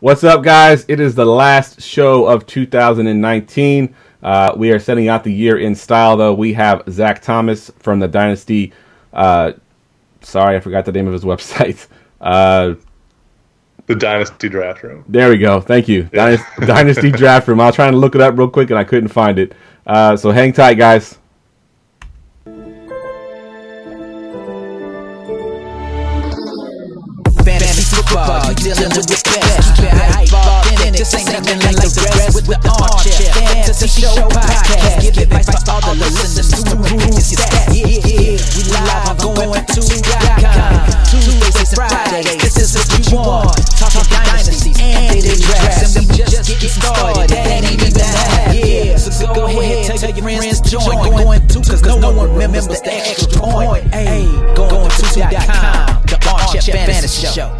What's up, guys? It is the last show of 2019. We are setting out the year in style, though. We have Zach Thomas from the Dynasty. Sorry, I forgot the name of his website. The Dynasty Draft Room. There we go. Thank you. Yeah. Dynasty Draft Room. I was trying to look it up real quick, and I couldn't find it. So hang tight, guys. Football, dealing with respect. Keep your hype ball in it. This ain't nothing like the rest with the Armchair Fantasy Show podcast. Give advice for all the listeners to improve your stats. Yeah. We live on going2.com. Tuesdays and Fridays. This is what you want. Talking dynasties and daily drafts, and we just getting started. That ain't even that. Yeah. So go ahead, tell your friends to join. Going to, cause no one remembers the extra point. Hey, going2.com. The Armchair Fantasy Show.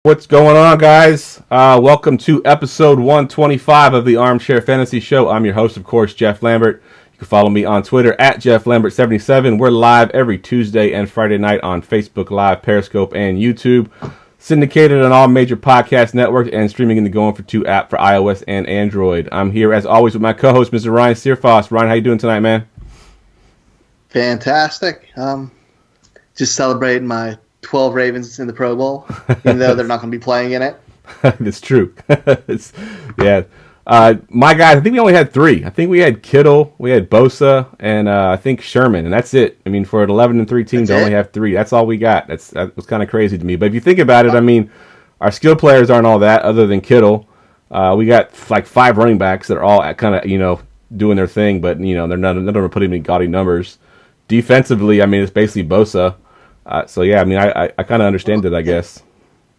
What's going on, guys? Welcome to episode 125 of the Armchair Fantasy Show. I'm your host, of course, Jeff Lambert. You can follow me on Twitter at JeffLambert77. We're live every Tuesday and Friday night on Facebook Live, Periscope, and YouTube. Syndicated on all major podcast networks and streaming in the Going for Two app for iOS and Android. I'm here, as always, with my co-host, Mr. Ryan Searfoss. Ryan, how you doing tonight, man? Fantastic. Just celebrating my 12 Ravens in the Pro Bowl, even though they're not going to be playing in it. It's true. My guys, I think we only had three. I think we had Kittle, we had Bosa, and I think Sherman, and that's it. I mean, for an 11-3 team to only have three, that's all we got. That was kind of crazy to me. But if you think about it, I mean, our skill players aren't all that, other than Kittle. We got like 5 running backs that are all kind of doing their thing, but they're none of them are putting any gaudy numbers. Defensively, I mean, it's basically Bosa. So yeah, I mean, I kind of understand it, I guess.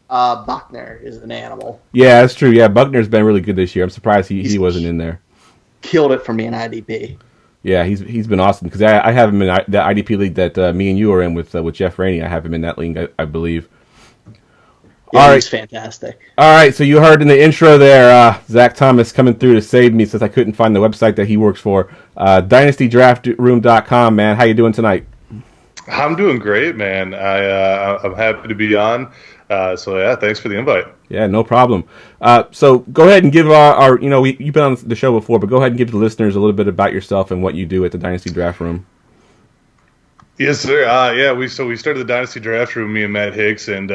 Buckner is an animal. Yeah, that's true. Yeah, Buckner's been really good this year. I'm surprised he wasn't in there. Killed it for me in IDP. Yeah, he's been awesome because I have him in the IDP league that me and you are in with Jeff Rainey. I have him in that league, I believe. Yeah, all right. He's fantastic. All right, so you heard in the intro there, Zach Thomas coming through to save me since I couldn't find the website that he works for. DynastyDraftRoom.com, man. How you doing tonight? I'm doing great, man. I'm happy to be on. So yeah, thanks for the invite. Yeah, no problem. So go ahead and give our you've been on the show before, but go ahead and give the listeners a little bit about yourself and what you do at the Dynasty Draft Room. Yes, sir. We started the Dynasty Draft Room, me and Matt Hicks, and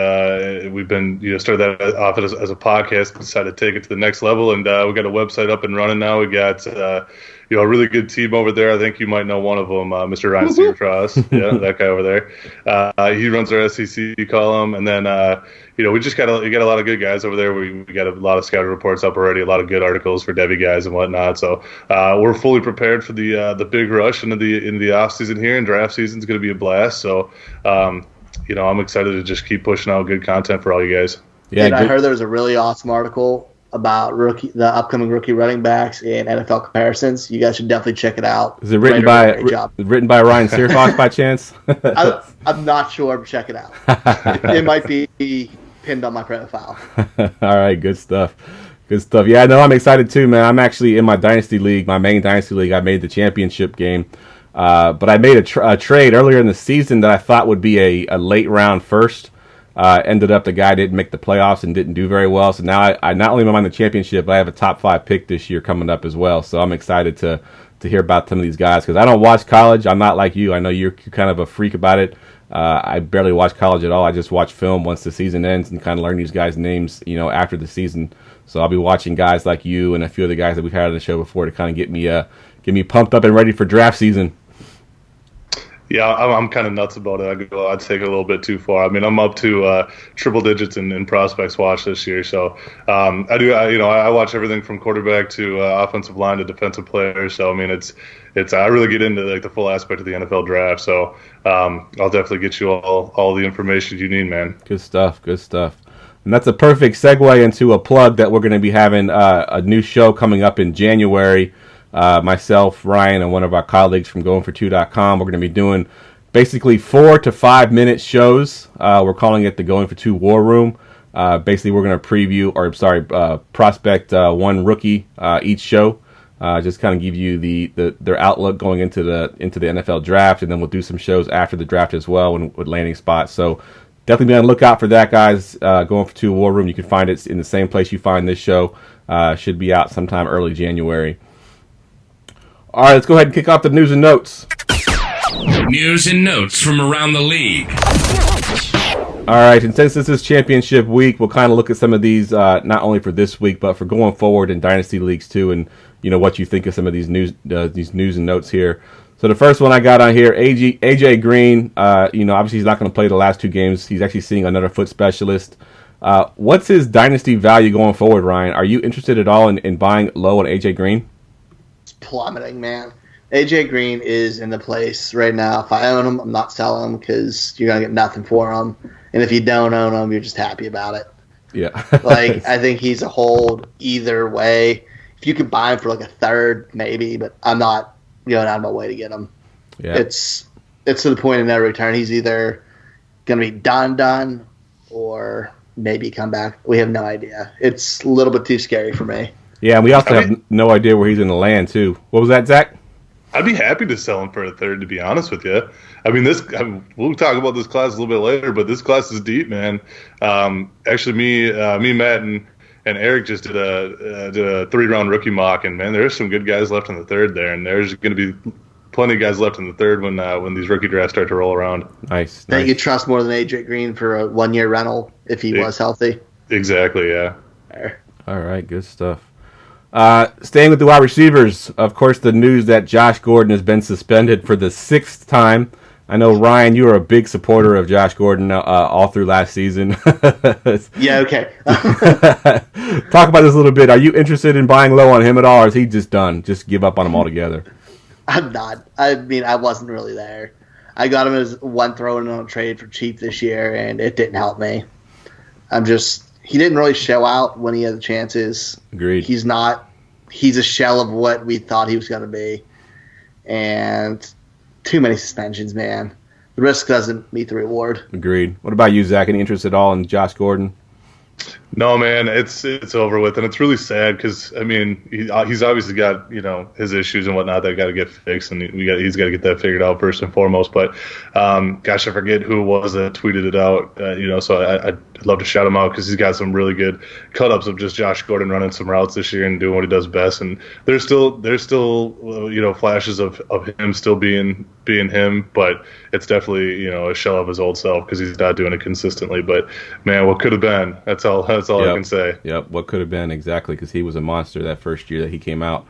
we've been started that off as a podcast, decided to take it to the next level, and we got a website up and running now. We got a really good team over there. I think you might know one of them, Mr. Ryan Searfoss. Yeah, that guy over there. He runs our SEC column, and then we got a lot of good guys over there. We got a lot of scouting reports up already, a lot of good articles for Devy guys and whatnot. So we're fully prepared for the big rush into the off season here, and draft season is going to be a blast. So I'm excited to just keep pushing out good content for all you guys. Yeah, and I heard there was a really awesome article about the upcoming rookie running backs and NFL comparisons. You guys should definitely check it out. Is it written by Ryan Searfoss by chance? I'm not sure, but check it out. It might be pinned on my profile. All right, good stuff. Yeah, no, I'm excited too, man. I'm actually in my Dynasty League, my main Dynasty League. I made the championship game, but I made a trade earlier in the season that I thought would be a late round first. Ended up the guy didn't make the playoffs and didn't do very well. So now I not only am I in the championship, but I have a top 5 pick this year coming up as well. So I'm excited to hear about some of these guys because I don't watch college. I'm not like you. I know you're kind of a freak about it. I barely watch college at all. I just watch film once the season ends and kind of learn these guys' names, after the season. So I'll be watching guys like you and a few of the guys that we've had on the show before to kind of get me pumped up and ready for draft season. Yeah, I'm kind of nuts about it. I'd take it a little bit too far. I mean, I'm up to triple digits in prospects watch this year. So I watch everything from quarterback to offensive line to defensive players. So I mean, I really get into the full aspect of the NFL draft. So I'll definitely get you all the information you need, man. Good stuff. And that's a perfect segue into a plug that we're going to be having a new show coming up in January. Myself, Ryan, and one of our colleagues from going4two.com, we're going to be doing basically 4 to 5 minute shows. We're calling it the Going for Two War Room. Basically, we're going to prospect one rookie each show. Just kind of give you their outlook going into the NFL draft, and then we'll do some shows after the draft as well with landing spots. So definitely be on the lookout for that, guys. Going to War Room, you can find it in the same place you find this show. Should be out sometime early January. All right, let's go ahead and kick off the news and notes. News and notes from around the league. All right, and since this is championship week, we'll kind of look at some of these, not only for this week, but for going forward in dynasty leagues too, and what you think of some of these news and notes here. So the first one I got on here, AJ Green. Obviously he's not going to play the last 2 games. He's actually seeing another foot specialist. What's his dynasty value going forward, Ryan? Are you interested at all in buying low on AJ Green? It's plummeting, man. AJ Green is in the place right now. If I own him, I'm not selling him because you're going to get nothing for him. And if you don't own him, you're just happy about it. Yeah. I think he's a hold either way. If you could buy him for like a third, maybe, but I'm not going out of my way to get him. Yeah. It's to the point of no return. He's either going to be done, or maybe come back. We have no idea. It's a little bit too scary for me. Yeah, and we also have no idea where he's going to land, too. What was that, Zach? I'd be happy to sell him for a third, to be honest with you. We'll talk about this class a little bit later, but this class is deep, man. Actually, me, Matt, and Eric just did a 3-round rookie mock, and man, there's some good guys left in the third there, and there's going to be plenty of guys left in the third when these rookie drafts start to roll around. Nice. Think you trust more than AJ Green for a 1-year rental if he was healthy? Exactly, yeah. Fair. All right, good stuff. Staying with the wide receivers, of course, the news that Josh Gordon has been suspended for the 6th time. I know, Ryan, you were a big supporter of Josh Gordon all through last season. Yeah, okay. Talk about this a little bit. Are you interested in buying low on him at all, or is he just done? Just give up on him altogether? I'm not. I mean, I wasn't really there. I got him as one throw-in on a trade for cheap this year, and it didn't help me. He didn't really show out when he had the chances. Agreed. He's a shell of what we thought he was going to be. And too many suspensions, man. The risk doesn't meet the reward. Agreed. What about you, Zach? Any interest at all in Josh Gordon? No, man, it's over with, and it's really sad because I mean he's obviously got his issues and whatnot that got to get fixed, and he's got to get that figured out first and foremost. But gosh, I forget who it was that tweeted it out. So I'd love to shout him out because he's got some really good cut-ups of just Josh Gordon running some routes this year and doing what he does best. And there's still flashes of him still being him, but it's definitely a shell of his old self because he's not doing it consistently. But man, what could have been? That's all I can say. Yep, what could have been, exactly, because he was a monster that first year that he came out.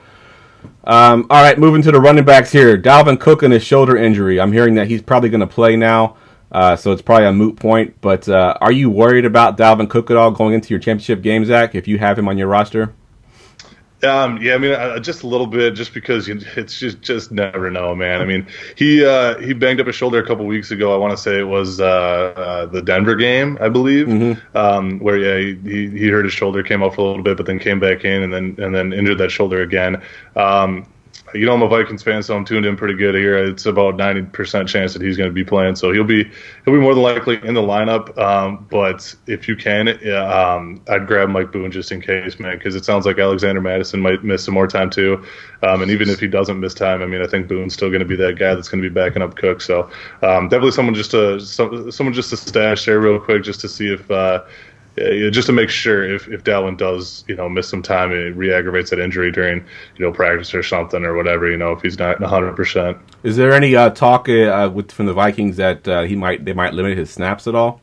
All right, moving to the running backs here. Dalvin Cook and his shoulder injury. I'm hearing that he's probably going to play now, so it's probably a moot point. But are you worried about Dalvin Cook at all going into your championship game, Zach, if you have him on your roster? Yeah, I mean, just a little bit, just because it's just never know, man. I mean, he banged up his shoulder a couple weeks ago. I want to say it was the Denver game, I believe, where he hurt his shoulder, came out for a little bit, but then came back in and then injured that shoulder again. I'm a Vikings fan, so I'm tuned in pretty good here. It's about 90% chance that he's going to be playing, so he'll be more than likely in the lineup. But if you can, I'd grab Mike Boone just in case, man, because it sounds like Alexander Madison might miss some more time too. And even if he doesn't miss time, I mean, I think Boone's still going to be that guy that's going to be backing up Cook. So definitely someone just to stash there real quick, just to see if. Just to make sure if Dalvin does, miss some time and it re-aggravates that injury during, practice or something or whatever, if he's not 100%. Is there any talk from the Vikings that they might limit his snaps at all?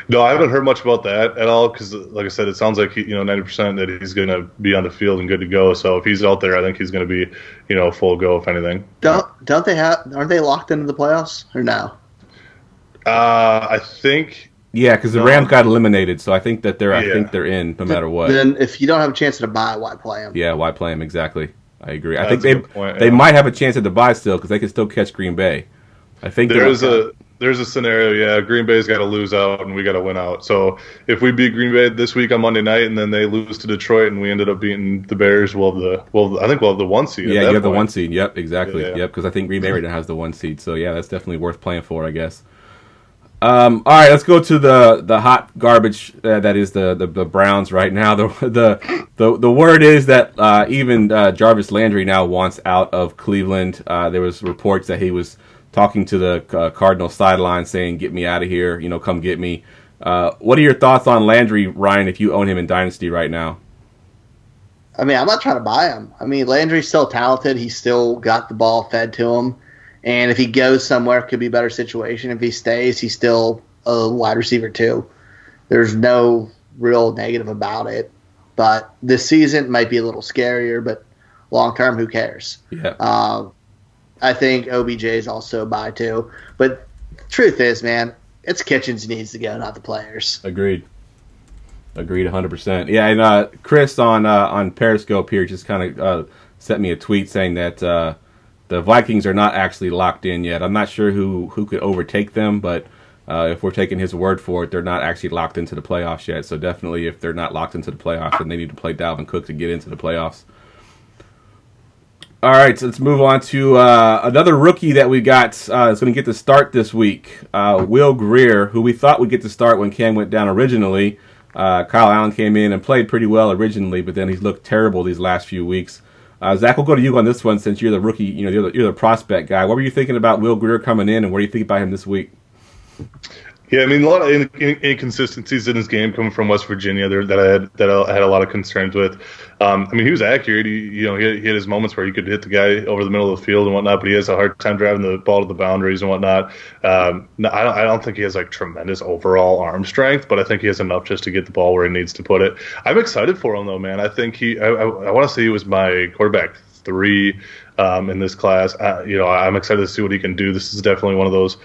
No, I haven't heard much about that at all because, like I said, it sounds like 90% that he's going to be on the field and good to go. So if he's out there, I think he's going to be, full go if anything. Aren't they locked into the playoffs or no? I think. Yeah, because the Rams got eliminated, so I think that they're in no matter what. Then if you don't have a chance to buy, why play them? Yeah, why play them? Exactly. I agree. I think they might have a chance at the bye still because they can still catch Green Bay. I think there's a scenario. Yeah, Green Bay's got to lose out and we got to win out. So if we beat Green Bay this week on Monday night and then they lose to Detroit and we ended up beating the Bears, I think we'll have the 1 seed. Yeah, you have the 1 seed. Yep, exactly. Yeah. Yep, because I think Green Bay right now has the 1 seed. So yeah, that's definitely worth playing for, I guess. All right, let's go to the hot garbage that is the Browns right now. The word is that even Jarvis Landry now wants out of Cleveland. There was reports that he was talking to the Cardinals sideline saying, "Get me out of here, come get me." What are your thoughts on Landry, Ryan, if you own him in Dynasty right now? I mean, I'm not trying to buy him. I mean, Landry's still talented. He's still got the ball fed to him. And if he goes somewhere, it could be a better situation. If he stays, he's still a wide receiver too. There's no real negative about it. But this season might be a little scarier, but long term, who cares? Yeah. I think OBJ is also a buy too. But the truth is, man, it's Kitchens needs to go, not the players. Agreed 100%. Yeah, and Chris on Periscope here just kind of sent me a tweet saying that the Vikings are not actually locked in yet. I'm not sure who could overtake them, but if we're taking his word for it, they're not actually locked into the playoffs yet. So definitely if they're not locked into the playoffs, then they need to play Dalvin Cook to get into the playoffs. All right, so let's move on to another rookie that we got is going to get to start this week. Will Grier, who we thought would get to start when Cam went down originally. Kyle Allen came in and played pretty well originally, but then he's looked terrible these last few weeks. Zach, we'll go to you on this one since you're the rookie, you're the prospect guy. What were you thinking about Will Grier coming in, and what do you think about him this week? Yeah, I mean, a lot of inconsistencies in his game coming from West Virginia that I had a lot of concerns with. I mean, he was accurate. He had his moments where he could hit the guy over the middle of the field and whatnot, but he has a hard time driving the ball to the boundaries and whatnot. I don't think he has like tremendous overall arm strength, but I think he has enough just to get the ball where he needs to put it. I'm excited for him though, man. I think I want to say he was my quarterback 3 in this class. I'm excited to see what he can do. This is definitely one of those,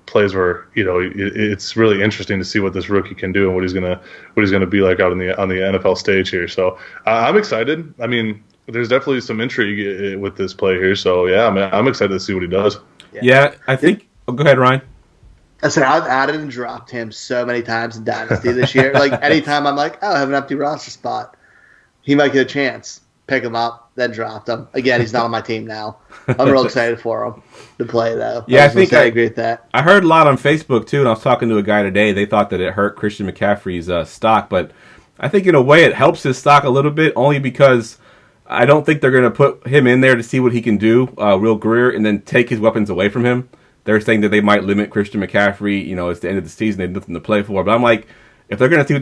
plays where it's really interesting to see what this rookie can do and what he's gonna be like out on the NFL stage here. So I'm excited. I mean, there's definitely some intrigue with this play here. So yeah, I'm excited to see what he does. Yeah, I think. Oh, go ahead, Ryan. I said I've added and dropped him so many times in Dynasty this year. Like anytime I'm like, I have an empty roster spot, he might get a chance. Pick him up, then dropped him. Again, he's not on my team now. I'm real excited for him to play, though. Yeah, I agree with that. I heard a lot on Facebook, too, and I was talking to a guy today. They thought that it hurt Christian McCaffrey's stock, but I think in a way it helps his stock a little bit, only because I don't think they're going to put him in there to see what he can do, Will Grier, and then take his weapons away from him. They're saying that they might limit Christian McCaffrey. It's the end of the season. They have nothing to play for. But I'm like, if they're going to see what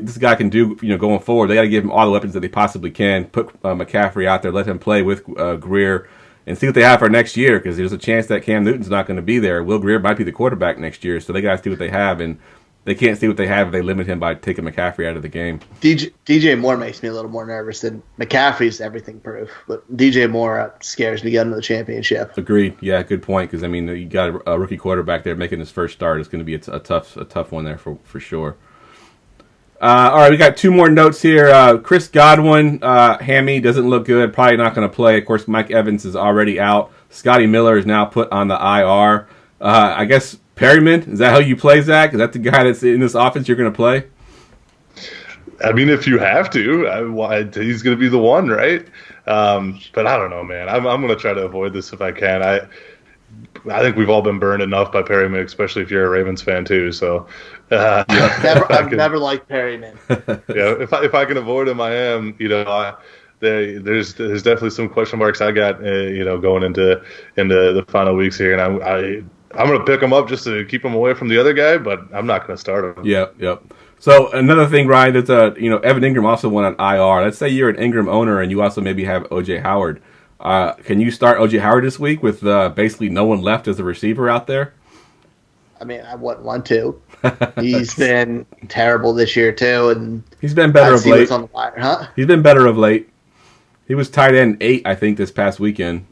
this guy can do, going forward, they got to give him all the weapons that they possibly can. Put McCaffrey out there, let him play with Grier, and see what they have for next year. Because there's a chance that Cam Newton's not going to be there. Will Grier might be the quarterback next year, so they got to see what they have, and they can't see what they have if they limit him by taking McCaffrey out of the game. DJ Moore makes me a little more nervous than McCaffrey's everything proof, but DJ Moore scares me getting to the championship. Agreed. Yeah, good point. Because you got a rookie quarterback there making his first start. It's going to be a tough one there for sure. All right, we got 2 more notes here. Chris Godwin, hammy, doesn't look good. Probably not going to play. Of course, Mike Evans is already out. Scotty Miller is now put on the IR. I guess Perryman, is that how you play, Zach? Is that the guy that's in this offense you're going to play? I mean, if you have to, he's going to be the one, right? But I don't know, man. I'm going to try to avoid this if I can. I think we've all been burned enough by Perryman, especially if you're a Ravens fan too. So, I've never liked Perryman. Yeah, if I can avoid him, I am. There's definitely some question marks I got, going into the final weeks here, and I'm going to pick him up just to keep him away from the other guy, but I'm not going to start him. Yep. So another thing, Ryan, there's Evan Ingram also went on IR. Let's say you're an Ingram owner and you also maybe have O.J. Howard. Can you start O.J. Howard this week with basically no one left as a receiver out there? I mean, I wouldn't want to. He's been terrible this year too, and he's been better of late. On the wire, huh? He's been better of late. He was tight end 8, I think, this past weekend.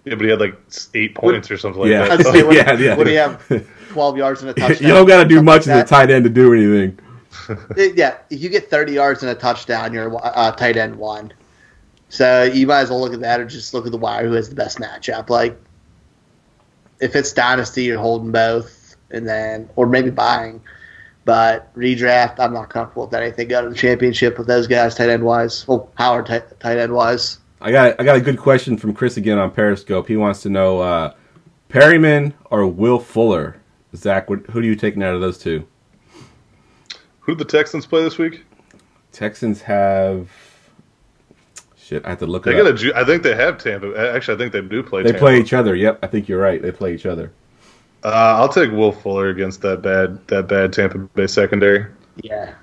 Yeah, but he had like 8 points or something like that. Yeah. Would he have 12 yards and a touchdown? You don't got to do much as a tight end to do anything. Yeah, if you get 30 yards and a touchdown, you're tight end 1. So you might as well look at that or just look at the wire who has the best matchup. Like, if it's Dynasty, you're holding both, or maybe buying. But redraft, I'm not comfortable with anything. Go to the championship with those guys, tight end wise. Well, Howard, tight end wise. I got a good question from Chris again on Periscope. He wants to know Perryman or Will Fuller. Zach, who are you taking out of those two? Who the Texans play this week? Texans have Shit, I have to look They it up. I think they have Tampa. Actually, I think they do play. They Tampa. play each other. Yep, I think you're right. They play each other. I'll take Will Fuller against that bad Tampa Bay secondary. Yeah.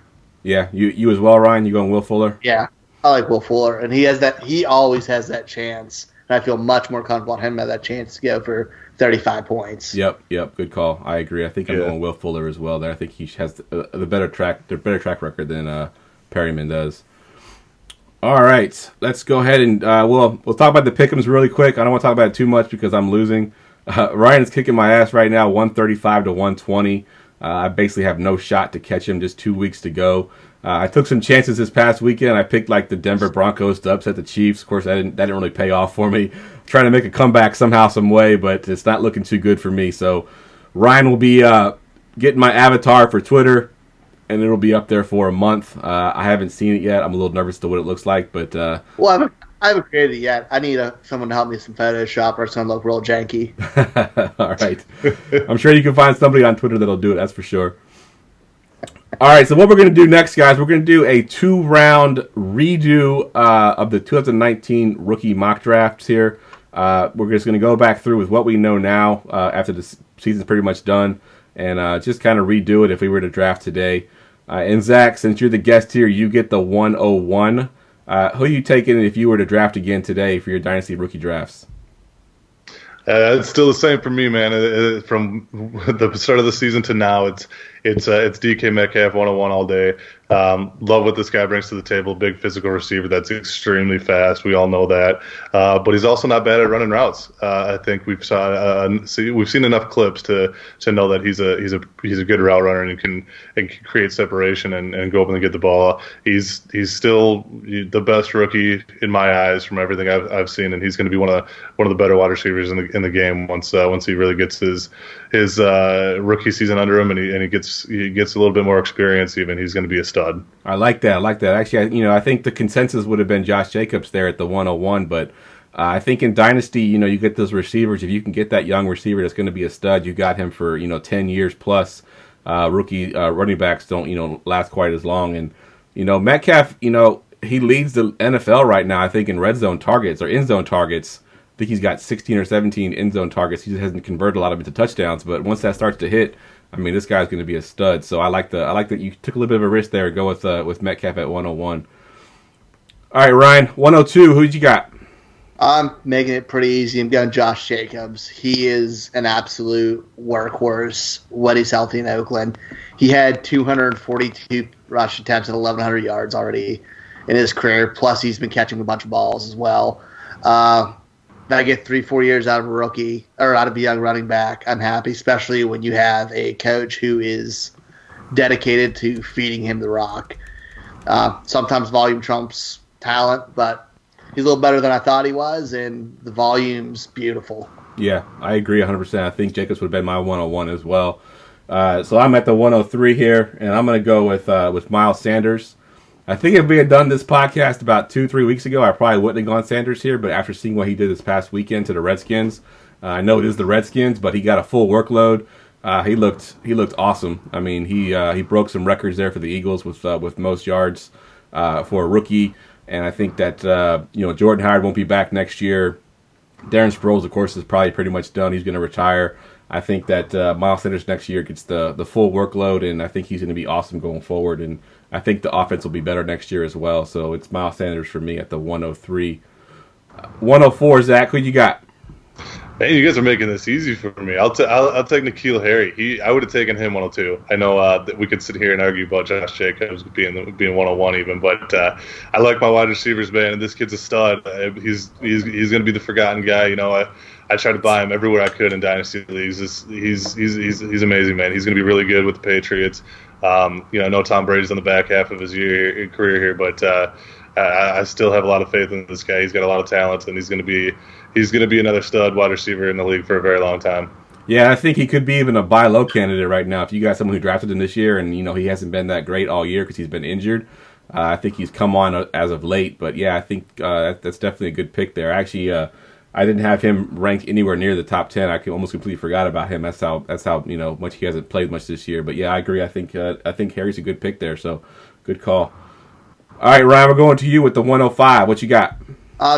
Yeah, you as well, Ryan. You going Will Fuller? Yeah. I like Will Fuller, and he always has that chance. And I feel much more comfortable on him having that chance to go for 35 points. Yep. Good call. I agree. I think I'm going Will Fuller as well. There, I think he has the better track record than Perryman does. All right, let's go ahead and we'll talk about the pick'ems really quick. I don't want to talk about it too much because I'm losing. Ryan's kicking my ass right now, 135 to 120. I basically have no shot to catch him. Just 2 weeks to go. I took some chances this past weekend. I picked like the Denver Broncos to upset the Chiefs. Of course, that didn't really pay off for me. Trying to make a comeback somehow, some way, but it's not looking too good for me. So Ryan will be getting my avatar for Twitter, and it'll be up there for a month. I haven't seen it yet. I'm a little nervous to what it looks like, but Well, I haven't created it yet. I need someone to help me with some Photoshop or something look real janky. all right. I'm sure you can find somebody on Twitter that'll do it. That's for sure. All right, so what we're going to do next, guys, we're going to do a 2-round redo of the 2019 rookie mock drafts here. We're just going to go back through with what we know now after the season's pretty much done and just kind of redo it if we were to draft today. And Zach, since you're the guest here, you get the 101. Who are you taking if you were to draft again today for your Dynasty rookie drafts? It's still the same for me, man. From the start of the season to now, it's DK Metcalf 101 all day. Love what this guy brings to the table. Big physical receiver that's extremely fast. We all know that, but he's also not bad at running routes. I think we've seen enough clips to know that he's a good route runner and can create separation and go up and get the ball. He's still the best rookie in my eyes from everything I've seen, and he's going to be one of the better wide receivers in the game once he really gets his rookie season under him and he gets a little bit more experience. Even he's going to be a stud. I like that. Actually, I think the consensus would have been Josh Jacobs there at the 101, but I think in Dynasty, you get those receivers. If you can get that young receiver that's going to be a stud, you got him for 10 years plus. Rookie running backs don't last quite as long, and Metcalf, he leads the NFL right now. I think in red zone targets or end zone targets. I think he's got 16 or 17 end zone targets. He just hasn't converted a lot of it to touchdowns, but once that starts to hit, I mean, this guy's going to be a stud. So I like that you took a little bit of a risk there. Go with Metcalf at 101. All right, Ryan, 102. Who'd you got? I'm making it pretty easy. I'm going Josh Jacobs. He is an absolute workhorse when he's healthy in Oakland. He had 242 rush attempts and 1,100 yards already in his career. Plus, he's been catching a bunch of balls as well. I get 3-4 years out of a rookie or out of a young running back. I'm happy, especially when you have a coach who is dedicated to feeding him the rock. Sometimes volume trumps talent, but he's a little better than I thought he was, and the volume's beautiful. Yeah, I agree 100%. I think Jacobs would have been my 101 as well. So I'm at the 103 here, and I'm going to go with Miles Sanders. I think if we had done this podcast about 2-3 weeks ago, I probably wouldn't have gone Sanders here. But after seeing what he did this past weekend to the Redskins, I know it is the Redskins, but he got a full workload. He looked awesome. I mean, he broke some records there for the Eagles with most yards for a rookie. And I think that Jordan Howard won't be back next year. Darren Sproles, of course, is probably pretty much done. He's going to retire. I think that Miles Sanders next year gets the full workload, and I think he's going to be awesome going forward. And I think the offense will be better next year as well. So it's Miles Sanders for me at the 103. 104, Zach, who you got? Man, you guys are making this easy for me. I'll take N'Keal Harry. I would have taken him 102. I know that we could sit here and argue about Josh Jacobs being 101 even, but I like my wide receivers, man. And this kid's a stud. He's going to be the forgotten guy. I tried to buy him everywhere I could in dynasty leagues. He's amazing, man. He's going to be really good with the Patriots. I know Tom Brady's on the back half of his career here, but I still have a lot of faith in this guy. He's got a lot of talent, and he's going to be another stud wide receiver in the league for a very long time. Yeah, I think he could be even a buy low candidate right now. If you got someone who drafted him this year, and he hasn't been that great all year because he's been injured, I think he's come on as of late. But yeah, I think that's definitely a good pick there. Actually, I didn't have him ranked anywhere near the top 10. I almost completely forgot about him. That's how much he hasn't played much this year. But yeah, I agree. I think Harry's a good pick there. So good call. All right, Ryan, we're going to you with the 105. What you got?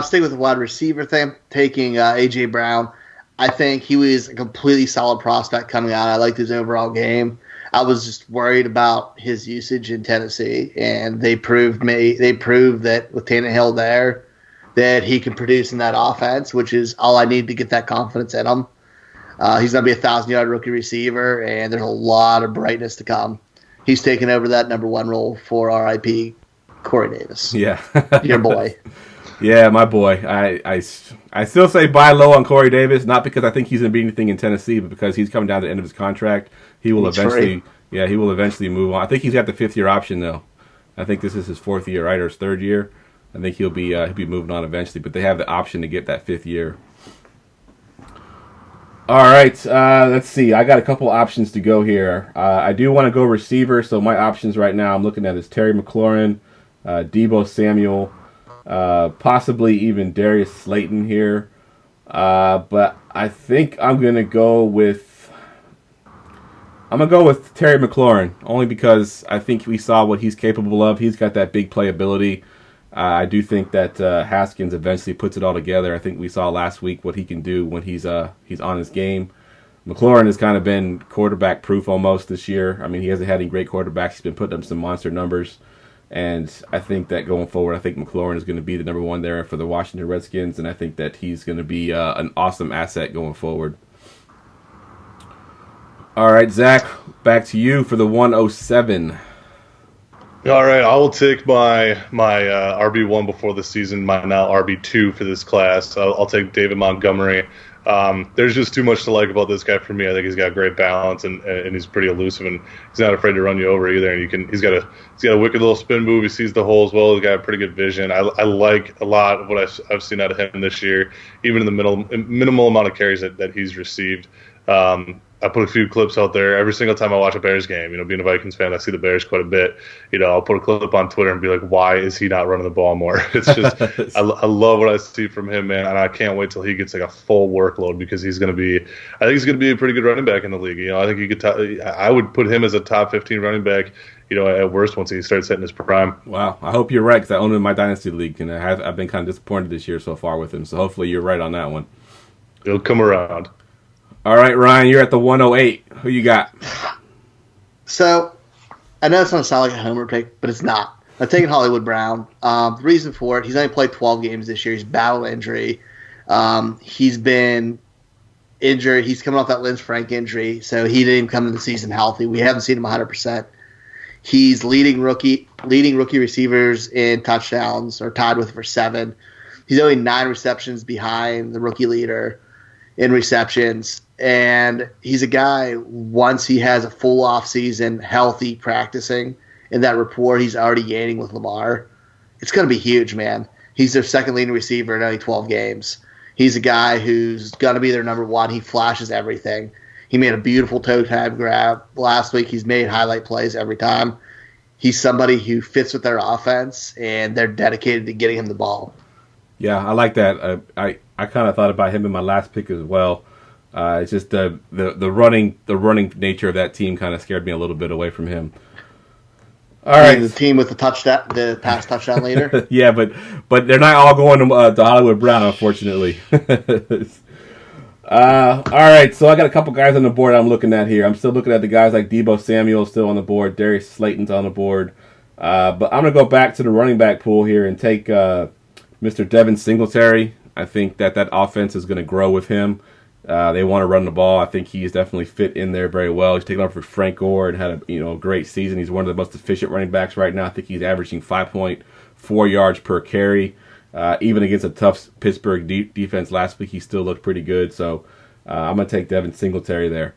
Staying with the wide receiver thing, taking A.J. Brown. I think he was a completely solid prospect coming out. I liked his overall game. I was just worried about his usage in Tennessee, and they proved that with Tannehill there that he can produce in that offense, which is all I need to get that confidence in him. He's going to be a 1,000-yard rookie receiver, and there's a lot of brightness to come. He's taking over that number one role for RIP Corey Davis. Yeah. Your boy. Yeah, my boy. I still say buy low on Corey Davis, not because I think he's going to be anything in Tennessee, but because he's coming down to the end of his contract. He will eventually move on. I think he's got the 5th-year option, though. I think this is his 4th year, right, or his 3rd year. I think he'll be moving on eventually, but they have the option to get that 5th year. All right, let's see. I got a couple options to go here. I do want to go receiver, so my options right now I'm looking at is Terry McLaurin, Deebo Samuel, possibly even Darius Slayton here. But I think I'm gonna go with Terry McLaurin, only because I think we saw what he's capable of. He's got that big playability. I do think that Haskins eventually puts it all together. I think we saw last week what he can do when he's on his game. McLaurin has kind of been quarterback proof almost this year. I mean, he hasn't had any great quarterbacks. He's been putting up some monster numbers. And I think that going forward, I think McLaurin is going to be the number one there for the Washington Redskins, and I think that he's going to be an awesome asset going forward. All right, Zach, back to you for the 107. All right, I will take my RB1 before the season, my now RB2 for this class. I'll take David Montgomery. There's just too much to like about this guy for me. I think he's got great balance and he's pretty elusive, and he's not afraid to run you over either. And he's got a wicked little spin move. He sees the hole as well. He's got pretty good vision. I like a lot of what I've seen out of him this year, even in the minimal amount of carries that he's received. I put a few clips out there every single time I watch a Bears game. Being a Vikings fan, I see the Bears quite a bit. I'll put a clip on Twitter and be like, why is he not running the ball more? It's just, I love what I see from him, man. And I can't wait till he gets like a full workload, because I think he's going to be a pretty good running back in the league. I think I would put him as a top 15 running back, at worst once he starts hitting his prime. Wow. I hope you're right, because I own him in my Dynasty League, and I've been kind of disappointed this year so far with him. So hopefully you're right on that one. It'll come around. All right, Ryan, you're at the 108. Who you got? So, I know it's going to sound like a homer pick, but it's not. I'm taking Hollywood Brown. The reason for it, he's only played 12 games this year. He's battled injury. He's been injured. He's coming off that Lynch Frank injury, so he didn't even come into the season healthy. We haven't seen him 100%. He's leading rookie receivers in touchdowns, or tied with for 7. He's only 9 receptions behind the rookie leader in receptions. And he's a guy, once he has a full off season, healthy, practicing, and that rapport he's already gaining with Lamar, it's going to be huge, man. He's their second leading receiver in only 12 games. He's a guy who's going to be their number one. He flashes everything. He made a beautiful toe tag grab last week. He's made highlight plays every time. He's somebody who fits with their offense, and they're dedicated to getting him the ball. Yeah, I like that. I kind of thought about him in my last pick as well. It's just the running nature of that team kind of scared me a little bit away from him. All right, the team with the pass touchdown leader. Yeah, but they're not all going to Hollywood Brown, unfortunately. All right, so I got a couple guys on the board I'm looking at here. I'm still looking at the guys like Deebo Samuel still on the board. Darius Slayton's on the board. But I'm going to go back to the running back pool here and take Mr. Devin Singletary. I think that offense is going to grow with him. They want to run the ball. I think he's definitely fit in there very well. He's taken over for Frank Gore and had a great season. He's one of the most efficient running backs right now. I think he's averaging 5.4 yards per carry. Even against a tough Pittsburgh defense last week, he still looked pretty good. So I'm going to take Devin Singletary there.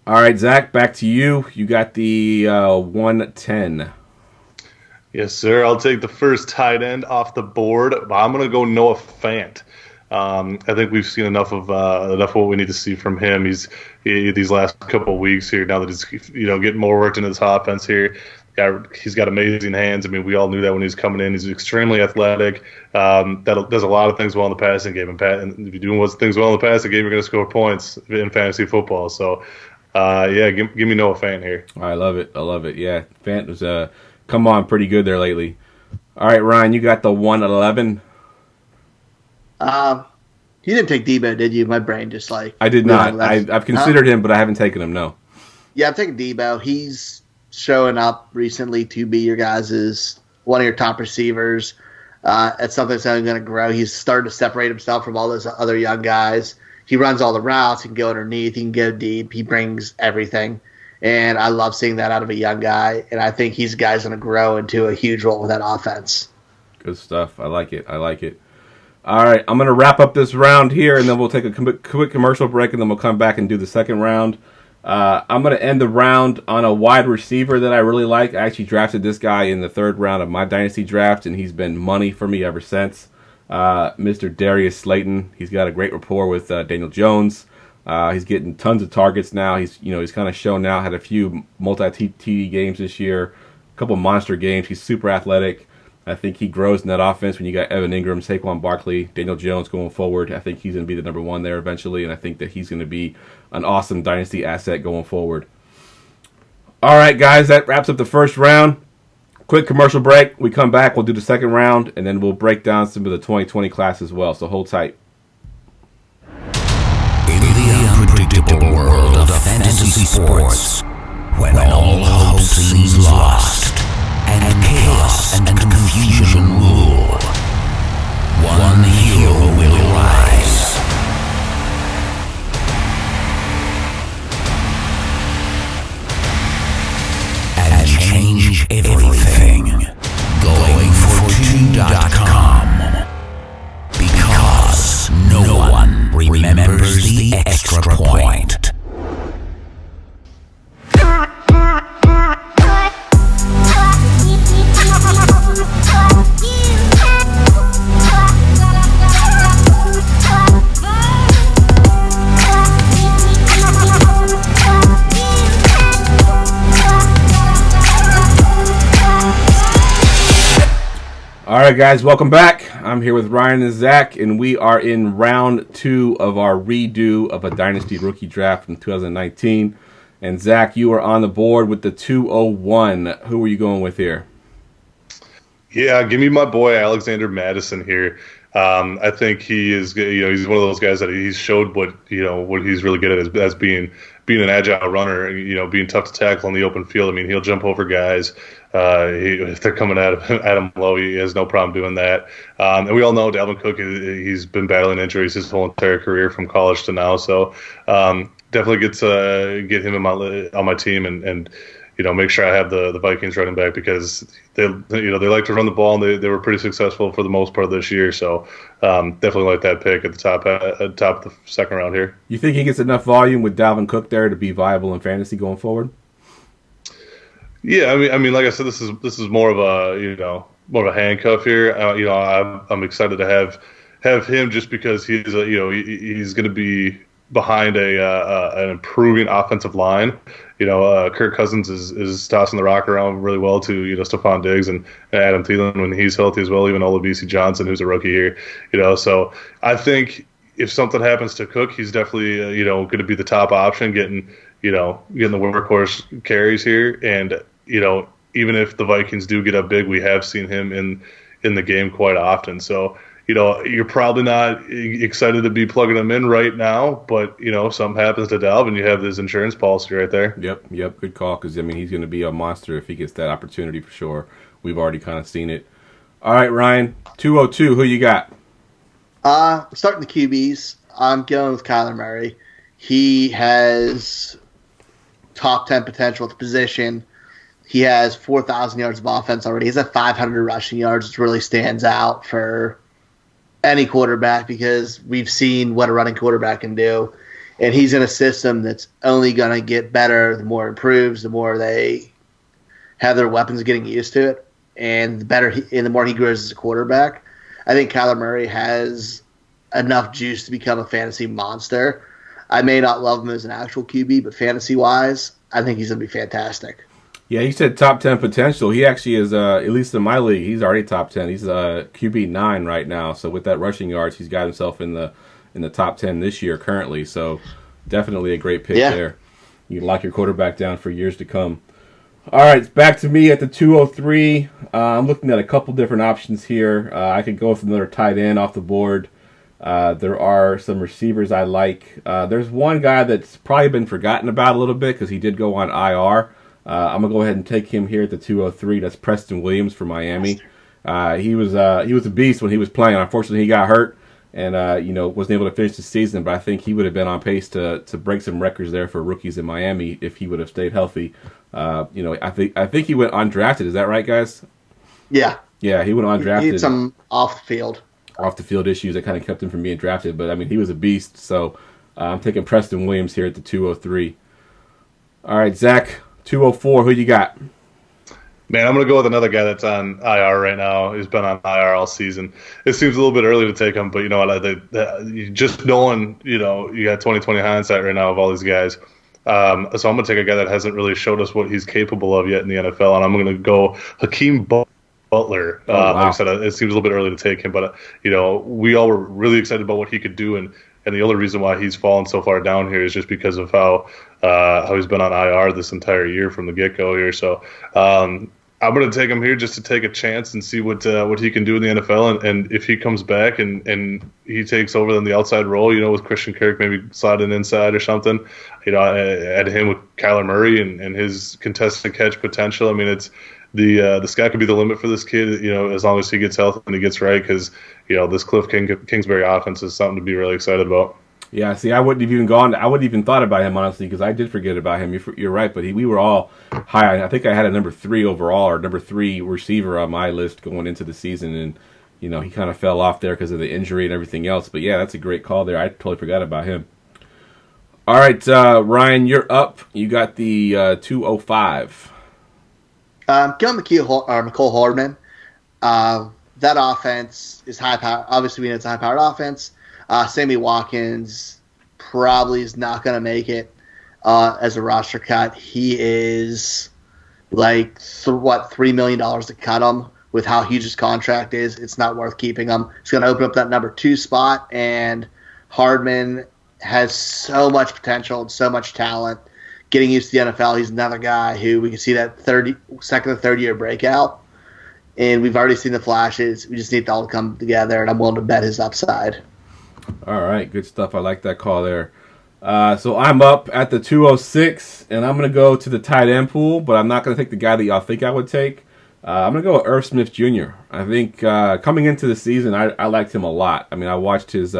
All right, Zach, back to you. You got the 110. Yes, sir. I'll take the first tight end off the board. I'm going to go Noah Fant. I think we've seen enough of what we need to see from him. These last couple of weeks here, now that he's getting more worked into this offense here. He's got amazing hands. I mean, we all knew that when he was coming in. He's extremely athletic. That does a lot of things well in the passing game. And if you're doing things well in the passing game, you're going to score points in fantasy football. So, give me Noah Fant here. I love it. Yeah, Fant was come on pretty good there lately. All right, Ryan, you got the 111. You didn't take Debo, did you? My brain just like I did not. I've considered him, but I haven't taken him. No. Yeah, I'm taking Debo. He's showing up recently to be your guys' one of your top receivers. It's something that's only going to grow. He's starting to separate himself from all those other young guys. He runs all the routes. He can go underneath. He can go deep. He brings everything. And I love seeing that out of a young guy. And I think he's going to grow into a huge role with that offense. Good stuff. I like it. All right, I'm going to wrap up this round here, and then we'll take a quick commercial break, and then we'll come back and do the second round. I'm going to end the round on a wide receiver that I really like. I actually drafted this guy in the third round of my dynasty draft, and he's been money for me ever since. Mr. Darius Slayton. He's got a great rapport with Daniel Jones. He's getting tons of targets now. He's kind of shown now, had a few multi-TD games this year, a couple monster games. He's super athletic. I think he grows in that offense when you got Evan Ingram, Saquon Barkley, Daniel Jones going forward. I think he's going to be the number one there eventually, and I think that he's going to be an awesome dynasty asset going forward. All right, guys, that wraps up the first round. Quick commercial break. We come back, we'll do the second round, and then we'll break down some of the 2020 class as well, so hold tight. In the unpredictable world of fantasy sports, when all hope seems lost, and chaos and confusion rule, one hero will rise. And change everything. Going for 2.com. Because no one remembers the extra point. All right, guys, welcome back. I'm here with Ryan and Zach, and we are in round 2 of our redo of a Dynasty rookie draft from 2019. And Zach, you are on the board with the 201. Who are you going with here? Yeah, give me my boy Alexander Madison here. I think he is, he's one of those guys that he's showed what he's really good at as being an agile runner, being tough to tackle in the open field. I mean, he'll jump over guys. If they're coming at him low, he has no problem doing that. And we all know Dalvin Cook, he's been battling injuries his whole entire career from college to now. So definitely get him on my team and make sure I have the Vikings running back, because they like to run the ball, and they were pretty successful for the most part this year. So definitely like that pick at the top of the second round here. You think he gets enough volume with Dalvin Cook there to be viable in fantasy going forward? Yeah, I mean, like I said, this is more of a handcuff here. I'm excited to have him just because he's going to be behind an improving offensive line. Kirk Cousins is tossing the rock around really well to Stephon Diggs and Adam Thielen when he's healthy as well. Even Olabisi Johnson, who's a rookie here. So I think if something happens to Cook, he's definitely going to be the top option, getting the workhorse carries here. And even if the Vikings do get up big, we have seen him in the game quite often. So you're probably not excited to be plugging him in right now, but if something happens to Dalvin, you have this insurance policy right there. Yep, good call, because he's going to be a monster if he gets that opportunity for sure. We've already kind of seen it. All right, Ryan, 202, who you got? Starting the QBs, I'm going with Kyler Murray. He has top 10 potential at the position. He has 4,000 yards of offense already. He's at 500 rushing yards, which really stands out for any quarterback, because we've seen what a running quarterback can do. And he's in a system that's only going to get better the more it improves, the more they have their weapons getting used to it, and the more he grows as a quarterback. I think Kyler Murray has enough juice to become a fantasy monster. I may not love him as an actual QB, but fantasy-wise, I think he's going to be fantastic. Yeah, he said top 10 potential. He actually is, at least in my league, he's already top 10. He's QB 9 right now. So with that rushing yards, he's got himself in the top 10 this year currently. So definitely a great pick there. You can lock your quarterback down for years to come. All right, back to me at the 203. I'm looking at a couple different options here. I could go with another tight end off the board. There are some receivers I like. There's one guy that's probably been forgotten about a little bit because he did go on IR. I'm gonna go ahead and take him here at the 203. That's Preston Williams for Miami. He was a beast when he was playing. Unfortunately, he got hurt and wasn't able to finish the season. But I think he would have been on pace to break some records there for rookies in Miami if he would have stayed healthy. I think he went undrafted. Is that right, guys? Yeah. Yeah, he went undrafted. He had some off the field issues that kind of kept him from being drafted. But I mean, he was a beast. So I'm taking Preston Williams here at the 203. All right, Zach, 204. Who you got? Man, I'm going to go with another guy that's on IR right now. He's been on IR all season. It seems a little bit early to take him, but you know what? Just knowing, you got 20/20 hindsight right now of all these guys. So I'm going to take a guy that hasn't really showed us what he's capable of yet in the NFL, and I'm going to go Hakeem Butler. Wow. Like I said, it seems a little bit early to take him, but we all were really excited about what he could do, and the only reason why he's fallen so far down here is just because of how he's been on IR this entire year from the get-go here. So I'm going to take him here just to take a chance and see what he can do in the NFL, and if he comes back and he takes over in the outside role, with Christian Kirk maybe sliding inside or something, add him with Kyler Murray and his contested catch potential. I mean, it's the sky could be the limit for this kid, as long as he gets healthy and he gets right, because this Cliff Kingsbury offense is something to be really excited about. Yeah, see, I wouldn't even thought about him, honestly, because I did forget about him. You're right, but we were all high. I think I had a number 3 overall, or number 3 receiver on my list going into the season, and he kind of fell off there because of the injury and everything else. But yeah, that's a great call there. I totally forgot about him. All right, Ryan, you're up. You got the 205. Going McCole Hardman. That offense is high power. Obviously, we know it's a high-powered offense. Sammy Watkins probably is not going to make it as a roster cut. He is like, $3 million to cut him with how huge his contract is. It's not worth keeping him. It's going to open up that number 2 spot, and Hardman has so much potential and so much talent. Getting used to the NFL, he's another guy who we can see that second or third year breakout. And we've already seen the flashes. We just need it all to come together, and I'm willing to bet his upside. All right, good stuff. I like that call there. So I'm up at the 206, and I'm going to go to the tight end pool, but I'm not going to take the guy that y'all think I would take. I'm going to go with Irv Smith Jr. I think coming into the season, I liked him a lot. I mean, I watched his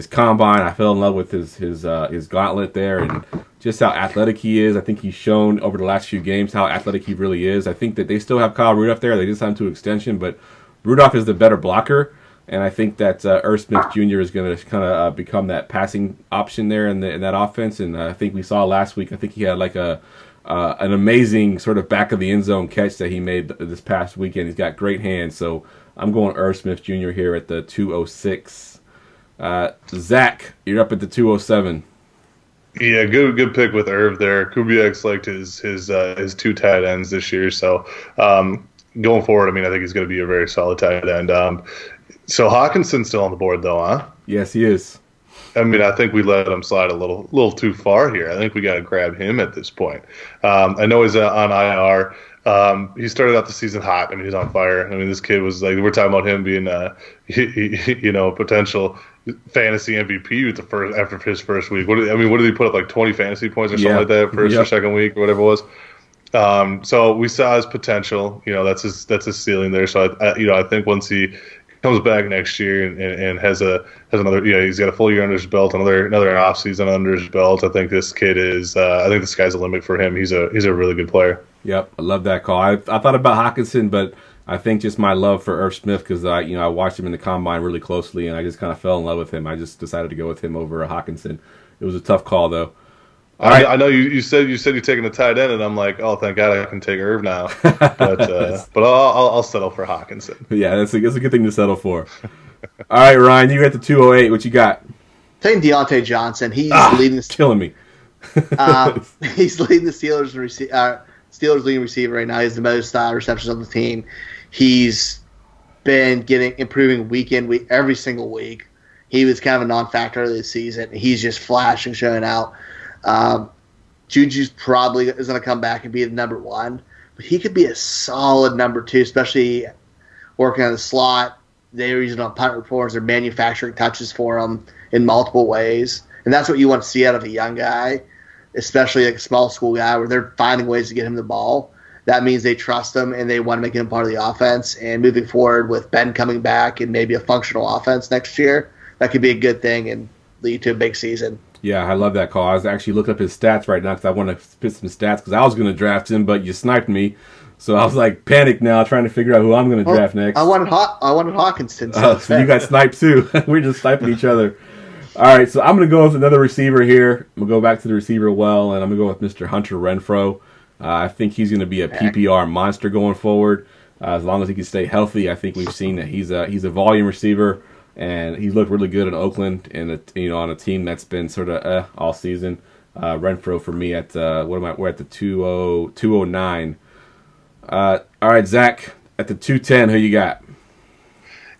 combine. I fell in love with his gauntlet there, and just how athletic he is. I think he's shown over the last few games how athletic he really is. I think that they still have Kyle Rudolph there. They just signed to extension, but Rudolph is the better blocker. And I think that Irv Smith Jr. is going to kind of become that passing option there in that offense. And I think we saw last week, I think he had like an amazing sort of back of the end zone catch that he made this past weekend. He's got great hands. So I'm going Irv Smith Jr. here at the 206. Zach, you're up at the 207. Yeah, good pick with Irv there. Kubiak's liked his 2 tight ends this year. So going forward, I mean, I think he's going to be a very solid tight end. So Hawkinson's still on the board, though, huh? Yes, he is. I mean, I think we let him slide a little too far here. I think we got to grab him at this point. I know he's on IR. He started out the season hot. I mean, he's on fire. I mean, this kid was like, we're talking about him being, potential fantasy MVP after his first week. What did he put up, like 20 fantasy points or something like that first or second week or whatever it was? So we saw his potential. That's his ceiling there. So I think once he comes back next year and has another, he's got a full year under his belt, another off season under his belt. I think this kid is. I think the sky's the limit for him. He's a really good player. Yep, I love that call. I thought about Hawkinson, but I think just my love for Irv Smith because I watched him in the combine really closely and I just kind of fell in love with him. I just decided to go with him over Hawkinson. It was a tough call though. I know you said you're taking the tight end, and I'm like, oh, thank God I can take Irv now. But I'll settle for Hawkinson. Yeah, that's a good thing to settle for. All right, Ryan, you got the 208. What you got? Taking Deontay Johnson. He's leading. Killing me. He's leading the Steelers leading receiver right now. He has the most receptions on the team. He's been improving week in week every single week. He was kind of a non-factor this season. He's just flashing, showing out. Juju's probably is going to come back and be the number 1, but he could be a solid number 2, especially working on the slot. they're using on punt reports or manufacturing touches for him in multiple ways. And that's what you want to see out of a young guy, especially like a small school guy where they're finding ways to get him the ball. That means they trust him and they want to make him part of the offense. And moving forward with Ben coming back and maybe a functional offense next year, that could be a good thing and lead to a big season. Yeah, I love that call. I was actually looking up his stats right now because I want to spit some stats because I was going to draft him, but you sniped me. So I was like panicked now trying to figure out who I'm going to draft next. I wanted Hawkinson. So you got sniped too. We're just sniping each other. All right, so I'm going to go with another receiver here. I'm going to go back to the receiver well, and I'm going to go with Mr. Hunter Renfrow. I think he's going to be a PPR monster going forward. As long as he can stay healthy, I think we've seen that he's a volume receiver, and he's looked really good in Oakland and on a team that's been sort of all season. Renfrow for me at we're at the 209. All right, Zach, at the 210, who you got?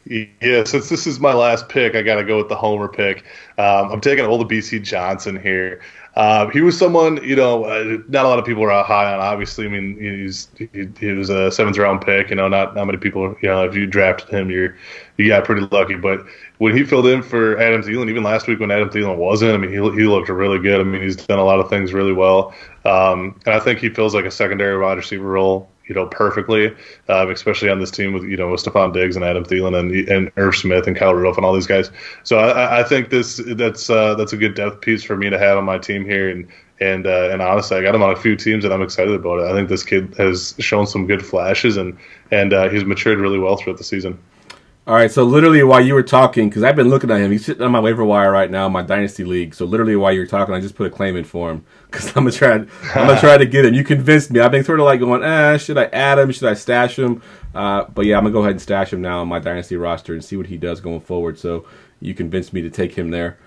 Yeah, since this is my last pick, I got to go with the homer pick. I'm taking BC Johnson here. He was someone, not a lot of people are high on, obviously. I mean, he was a 7th round pick. Not many people, if you drafted him, you got pretty lucky. But when he filled in for Adam Thielen, even last week when Adam Thielen wasn't, I mean, he looked really good. I mean, he's done a lot of things really well. And I think he feels like a secondary wide receiver role, perfectly, especially on this team with Stephon Diggs and Adam Thielen and Irv Smith and Kyle Rudolph and all these guys. So I think that's a good depth piece for me to have on my team here. And honestly, I got him on a few teams and I'm excited about it. I think this kid has shown some good flashes and he's matured really well throughout the season. All right, so literally while you were talking, because I've been looking at him, he's sitting on my waiver wire right now in my Dynasty League. So literally while you were talking, I just put a claim in for him because I'm gonna try to get him. You convinced me. I've been sort of like going, should I add him? Should I stash him? But yeah, I'm gonna go ahead and stash him now on my Dynasty roster and see what he does going forward. So you convinced me to take him there.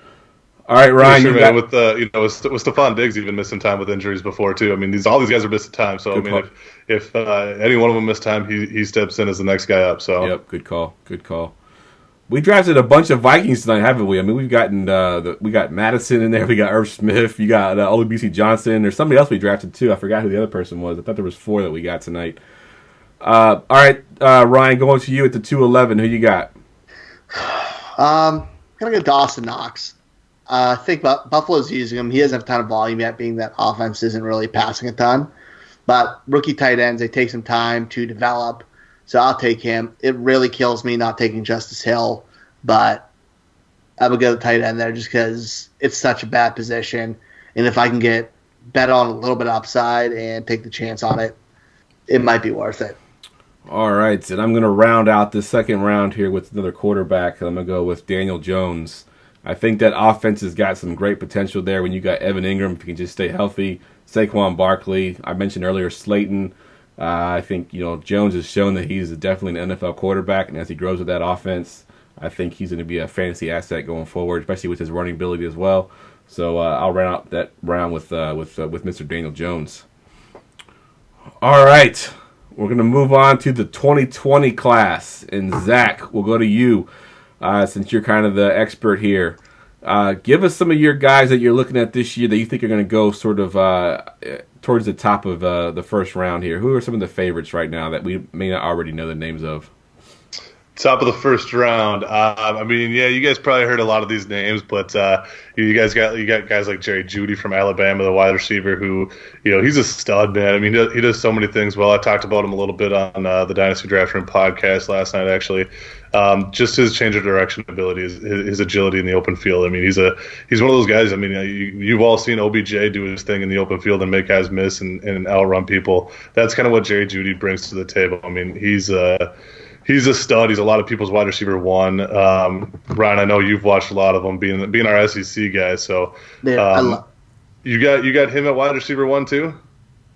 All right, Ryan. Sure, man, with Stephon Diggs even missing time with injuries before too. I mean, all these guys are missing time. So good call. If any one of them miss time, he steps in as the next guy up. So yep, good call. We drafted a bunch of Vikings tonight, haven't we? I mean, we've gotten we got Madison in there, we got Irv Smith, you got BC Johnson. There's somebody else we drafted too. I forgot who the other person was. I thought there was 4 that we got tonight. All right, Ryan, going to you at the 211. Who you got? I'm gonna go Dawson Knox. I think Buffalo's using him. He doesn't have a ton of volume yet, being that offense isn't really passing a ton. But rookie tight ends, they take some time to develop. So I'll take him. It really kills me not taking Justice Hill, but I'm going to go tight end there just because it's such a bad position. And if I can get bet on a little bit of upside and take the chance on it, it might be worth it. All right, and I'm going to round out the second round here with another quarterback. I'm going to go with Daniel Jones. I think that offense has got some great potential there when you got Evan Ingram, if he can just stay healthy. Saquon Barkley. I mentioned earlier Slayton. I think, Jones has shown that he's definitely an NFL quarterback, and as he grows with that offense, I think he's going to be a fantasy asset going forward, especially with his running ability as well. So I'll round out that round with Mr. Daniel Jones. All right, we're going to move on to the 2020 class, and Zach, we'll go to you since you're kind of the expert here. Give us some of your guys that you're looking at this year that you think are going to go sort of towards the top of the first round here. Who are some of the favorites right now that we may not already know the names of? Top of the first round. I mean, yeah, you guys probably heard a lot of these names, but you got guys like Jerry Jeudy from Alabama, the wide receiver, who he's a stud, man. I mean, he does so many things well. I talked about him a little bit on the Dynasty Draft Room podcast last night, actually. Just his change of direction ability, his agility in the open field. I mean, he's one of those guys. I mean, you've all seen OBJ do his thing in the open field and make guys miss and outrun people. That's kind of what Jerry Jeudy brings to the table. I mean, he's a stud. He's a lot of people's wide receiver 1. Ryan, I know you've watched a lot of them, being our SEC guy. So, you got him at wide receiver 1 too.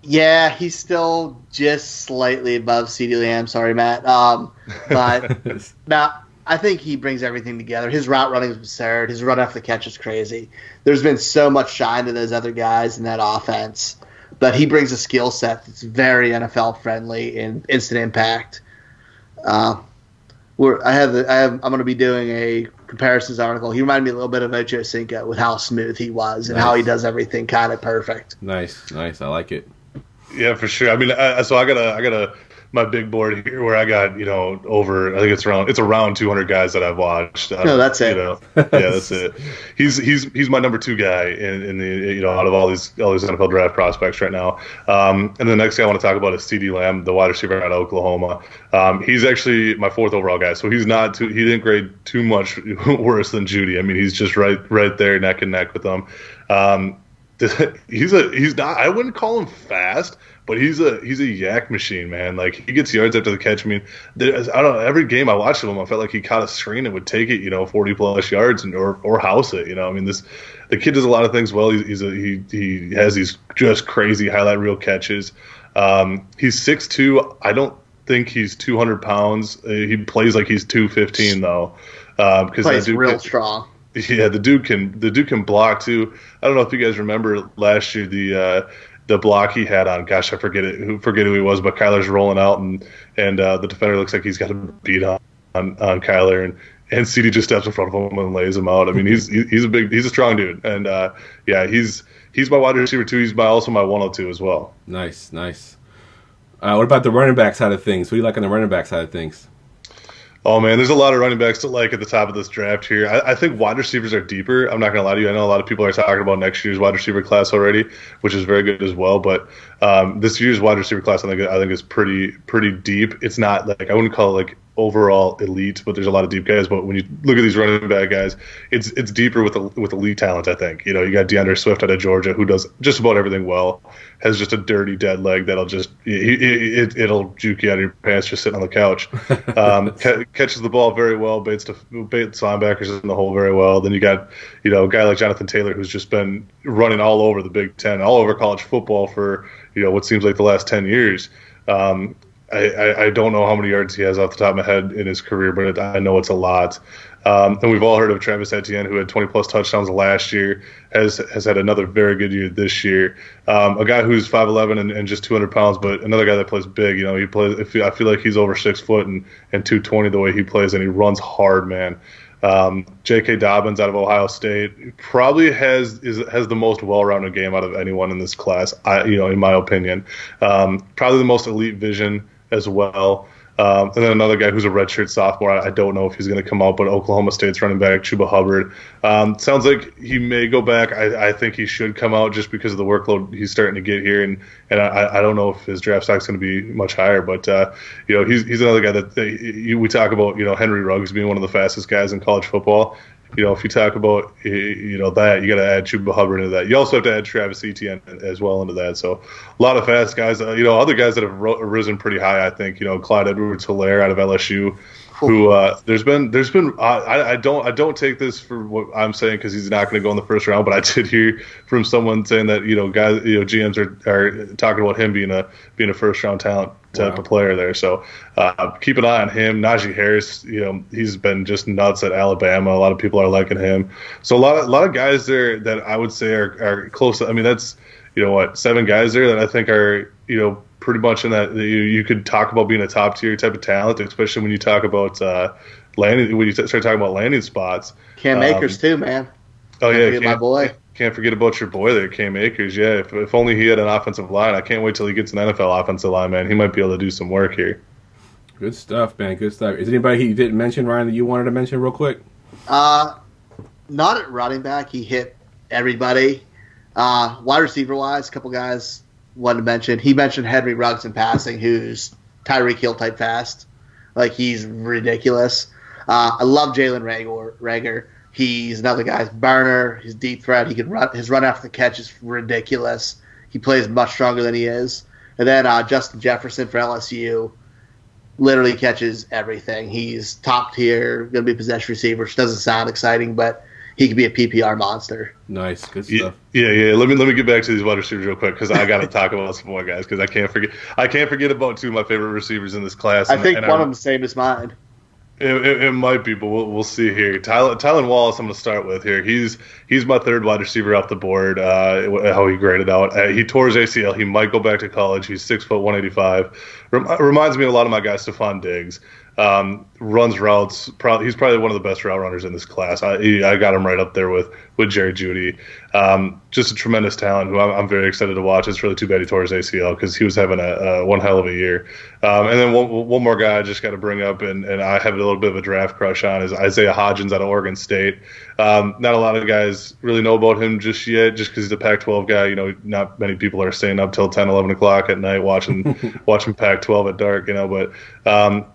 Yeah, he's still just slightly above CeeDee Lamb. Sorry, Matt. But now I think he brings everything together. His route running is absurd. His run after the catch is crazy. There's been so much shine to those other guys in that offense, but he brings a skill set that's very NFL friendly and instant impact. I'm going to be doing a comparisons article. He reminded me a little bit of Ocho Cinco with how smooth he was and how he does everything kind of perfect. Nice. I like it. Yeah, for sure. I mean, so I gotta my big board here where I got over, I think it's around 200 guys that I've watched. No, that's it. Yeah, that's it. He's my number 2 guy in the out of all these NFL draft prospects right now. And the next guy I want to talk about is CeeDee Lamb, the wide receiver out of Oklahoma. He's actually my 4th overall guy, so he didn't grade too much worse than Judy. I mean, he's just right there neck and neck with them. He's not, I wouldn't call him fast, but he's a yak machine, man. Like, he gets yards after the catch. I mean, I don't know, every game I watched of him, I felt like he caught a screen and would take it 40 plus yards or house it. I mean, the kid does a lot of things well. He has these just crazy highlight reel catches. He's 6'2". I don't think he's 200 pounds. He plays like he's 215 though. Because plays real strong. Yeah, the dude can block too. I don't know if you guys remember last year the block he had on. Gosh, I forget who he was, but Kyler's rolling out and the defender looks like he's got a beat on Kyler and CD just steps in front of him and lays him out. I mean, he's a strong dude, and he's my wide receiver too. He's also my 102 as well. Nice. What about the running back side of things? What do you like on the running back side of things? Oh, man, there's a lot of running backs to like at the top of this draft here. I think wide receivers are deeper. I'm not going to lie to you. I know a lot of people are talking about next year's wide receiver class already, which is very good as well. But this year's wide receiver class, I think is pretty deep. It's not like, I wouldn't call it like overall elite, but there's a lot of deep guys. But when you look at these running back guys, it's deeper with elite talent, I think. You got DeAndre Swift out of Georgia, who does just about everything well, has just a dirty dead leg that'll just it'll juke you out of your pants just sitting on the couch. Catches the ball very well, baits linebackers in the hole very well. Then you got a guy like Jonathan Taylor, who's just been running all over the Big Ten, all over college football for what seems like the last 10 years. I don't know how many yards he has off the top of my head in his career, but I know it's a lot. And we've all heard of Travis Etienne, who had 20-plus touchdowns last year, has had another very good year this year. A guy who's 5'11" and just 200 pounds, but another guy that plays big. He plays. I feel like he's over 6 foot and 220 the way he plays, and he runs hard, man. J.K. Dobbins out of Ohio State probably has the most well-rounded game out of anyone in this class. In my opinion, probably the most elite vision as well. And then another guy who's a redshirt sophomore. I don't know if he's going to come out, but Oklahoma State's running back, Chuba Hubbard. Sounds like he may go back. I think he should come out just because of the workload he's starting to get here, and I don't know if his draft stock's going to be much higher. But he's another guy that we talk about. Henry Ruggs being one of the fastest guys in college football. If you talk about that, you got to add Chuba Hubbard into that. You also have to add Travis Etienne as well into that. So a lot of fast guys. Other guys that have risen pretty high. I think Clyde Edwards-Helaire out of LSU, who there's been. I don't take this for what I'm saying because he's not going to go in the first round. But I did hear from someone saying that guys, GMs are talking about him being a first round talent type of player there. So keep an eye on him. Najee Harris, he's been just nuts at Alabama. A lot of people are liking him. So a lot of guys there that I would say are close to, I mean, that's 7 guys there that I think are pretty much in that you could talk about being a top tier type of talent, especially when you talk about landing. When you start talking about landing spots. Cam Akers too, man. Oh yeah, my boy. Can't forget about your boy there, Cam Akers. Yeah, if only he had an offensive line. I can't wait till he gets an NFL offensive line, man. He might be able to do some work here. Good stuff, man. Good stuff. Is anybody he didn't mention, Ryan, that you wanted to mention real quick? Not at running back. He hit everybody. Wide receiver-wise, a couple guys wanted to mention. He mentioned Henry Ruggs in passing, who's Tyreek Hill type fast. Like, he's ridiculous. I love Jalen Reagor. He's another guy's burner. He's deep threat. He can run. His run after the catch is ridiculous. He plays much stronger than he is. And then Justin Jefferson for LSU literally catches everything. He's top tier, going to be a possession receiver, which doesn't sound exciting, but he could be a PPR monster. Nice, good stuff. Yeah. Let me get back to these wide receivers real quick because I got to talk about some more guys because I can't forget about 2 of my favorite receivers in this class. I think one of them is the same as mine. It might be, but we'll see here. Tylan Wallace, I'm going to start with here. He's my 3rd wide receiver off the board. How he graded out. He tore his ACL. He might go back to college. He's 6 foot 185. Reminds me of a lot of my guy Stephon Diggs. runs routes. He's probably one of the best route runners in this class. I got him right up there with Jerry Jeudy. Just a tremendous talent who I'm very excited to watch. It's really too bad he tore his ACL because he was having a one hell of a year. And then one more guy I just got to bring up, and I have a little bit of a draft crush on, is Isaiah Hodgins out of Oregon State. Not a lot of guys really know about him just yet, just because he's a Pac-12 guy. You know, not many people are staying up till 10, 11 o'clock at night watching Pac-12 at dark. You know, but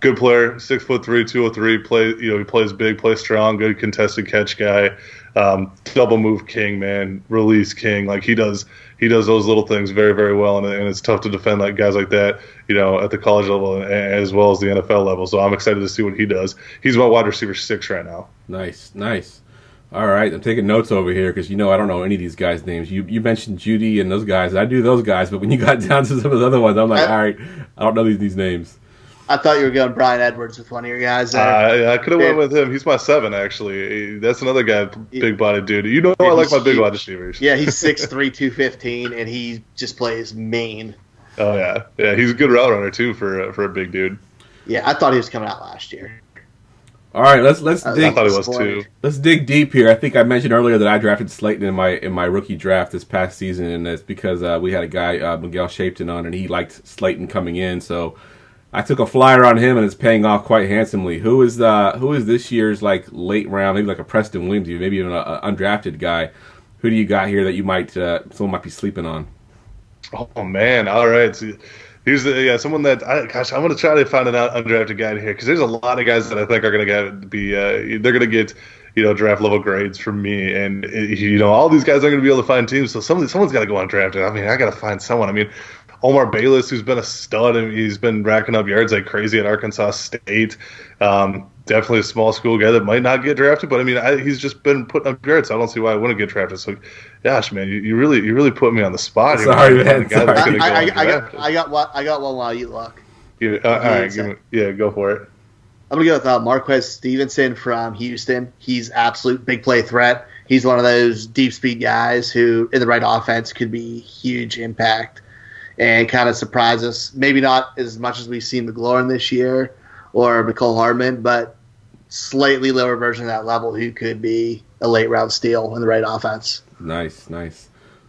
good player, 6'3", 203. He plays big, plays strong, good contested catch guy. Double move king, man, release king. Like he does those little things very, very well, and it's tough to defend like guys like that, you know, at the college level as well as the NFL level. So I'm excited to see what he does. He's my wide receiver 6 right now. Nice. All right, I'm taking notes over here because, you know, I don't know any of these guys' names. You mentioned Jeudy and those guys. I do those guys, but when you got down to some of the other ones, I'm like, all right, I don't know these names. I thought you were going Brian Edwards with one of your guys there. I could have went with him. He's my 7, actually. That's another guy, big-bodied dude. You know, I like my big wide receivers. Yeah, he's 6'3", 215, and he just plays mean. Oh, yeah. Yeah, he's a good route runner, too, for a big dude. Yeah, I thought he was coming out last year. All right, let's dig. I thought he was, too. Let's dig deep here. I think I mentioned earlier that I drafted Slayton in my rookie draft this past season, and that's because we had a guy, Miguel Shapton, on, and he liked Slayton coming in, so I took a flyer on him, and it's paying off quite handsomely. Who is this year's like late round, maybe like a Preston Williams, maybe even an undrafted guy? Who do you got here that you might someone might be sleeping on? Oh man! All right, so here's someone that I'm going to try to find an undrafted guy in here because there's a lot of guys that I think are going to they're going to get draft level grades from me, and all these guys are going to be able to find teams. So someone's got to go undrafted. I mean, I got to find someone. I mean, Omar Bayless, who's been a stud, and he's been racking up yards like crazy at Arkansas State. Definitely a small school guy that might not get drafted, but I mean, he's just been putting up yards. So I don't see why I wouldn't get drafted. So, gosh, man, you really put me on the spot here. Sorry, man. I got one while you look. Yeah, all right, go for it. I'm gonna go with Marquez Stevenson from Houston. He's absolute big play threat. He's one of those deep speed guys who, in the right offense, could be huge impact and kind of surprise us. Maybe not as much as we've seen McLaurin this year or McCole Hardman, but slightly lower version of that level who could be a late round steal in the right offense. Nice.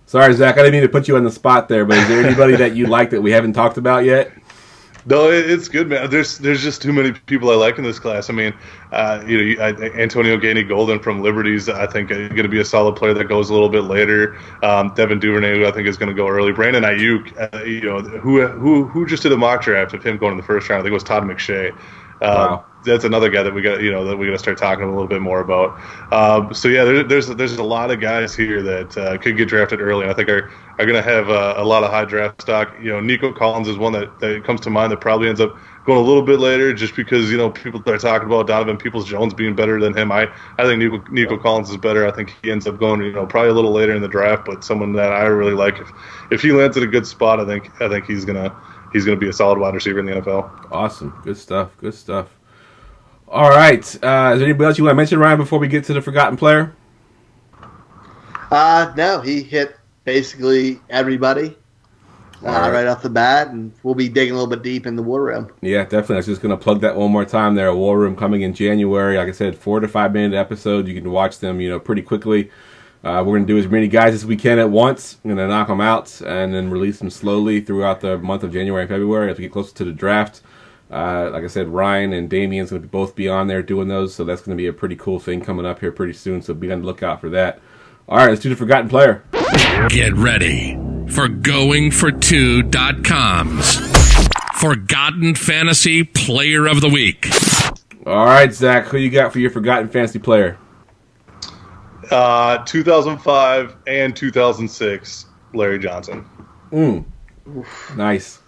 Sorry, Zach, I didn't mean to put you on the spot there, but is there anybody that you like that we haven't talked about yet? No, it's good, man. There's just too many people I like in this class. I mean, Antonio Gainey Golden from Liberties, I think, is going to be a solid player that goes a little bit later. Devin Duvernay, who I think is going to go early. Brandon Ayuk, who just did a mock draft of him going in the first round. I think it was Todd McShay. Wow. That's another guy that we got to start talking a little bit more about. So yeah, there's a lot of guys here that could get drafted early, and I think are going to have a lot of high draft stock. Nico Collins is one that comes to mind that probably ends up going a little bit later, just because people are talking about Donovan Peoples-Jones being better than him. I think Nico Collins is better. I think he ends up going probably a little later in the draft, but someone that I really like. If he lands at a good spot, I think he's gonna be a solid wide receiver in the NFL. Awesome, good stuff. All right. Is there anybody else you want to mention, Ryan, before we get to the forgotten player? No, he hit basically everybody right off the bat, and we'll be digging a little bit deep in the War Room. Yeah, definitely. I was just going to plug that one more time there. A War Room coming in January. Like I said, 4 to 5 minute episodes. You can watch them, pretty quickly. We're going to do as many guys as we can at once. We're going to knock them out and then release them slowly throughout the month of January and February as we get closer to the draft. Like I said, Ryan and Damien's going to both be on there doing those, so that's going to be a pretty cool thing coming up here pretty soon, so be on the lookout for that. All right, let's do the Forgotten Player. Get ready for GoingFor2.com's Forgotten Fantasy Player of the Week. All right, Zach, who you got for your Forgotten Fantasy Player? 2005 and 2006, Larry Johnson. Nice.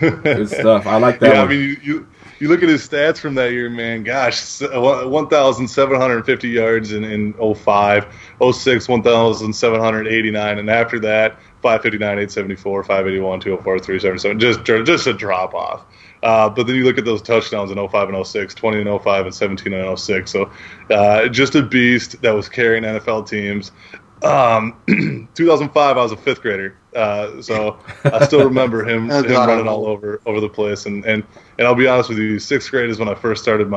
Good stuff. I like that one. I mean, you look at his stats from that year, man. Gosh, 1,750 yards in 05, 06, 1,789, and after that, 559, 874, 581, 204, 377. Just a drop off. But then you look at those touchdowns in 05 and 06, 20 in 05 and 17 in 06. So just a beast that was carrying NFL teams. 2005, I was a fifth grader, so I still remember him, Oh, him God, running I'm all over the place. And I'll be honest with you, sixth grade is when I first started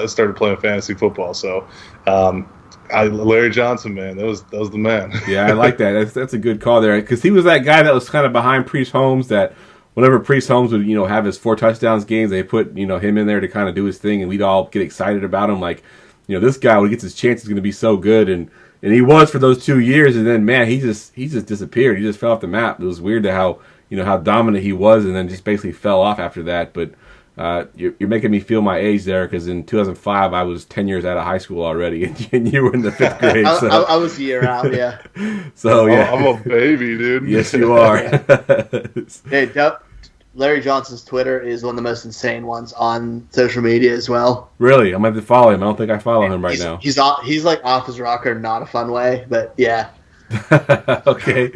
started playing fantasy football. So, Larry Johnson, man, that was the man. Yeah, I like that. That's a good call there, because he was that guy that was kind of behind Priest Holmes. That whenever Priest Holmes would have his 4 touchdowns games, they put him in there to kind of do his thing, and we'd all get excited about him. Like, this guy, when he gets his chance, is going to be so good. And he was for those 2 years, and then man, he just disappeared. He just fell off the map. It was weird to how dominant he was, and then just basically fell off after that. But you're making me feel my age there, because in 2005 I was 10 years out of high school already, and you were in the 5th grade. So. I was a year out, yeah. So yeah, I'm a baby, dude. Yes, you are. Hey, Larry Johnson's Twitter is one of the most insane ones on social media as well. Really? I'm going to have to follow him. I don't think I follow him right now. He's like off his rocker, not a fun way, but yeah. Okay.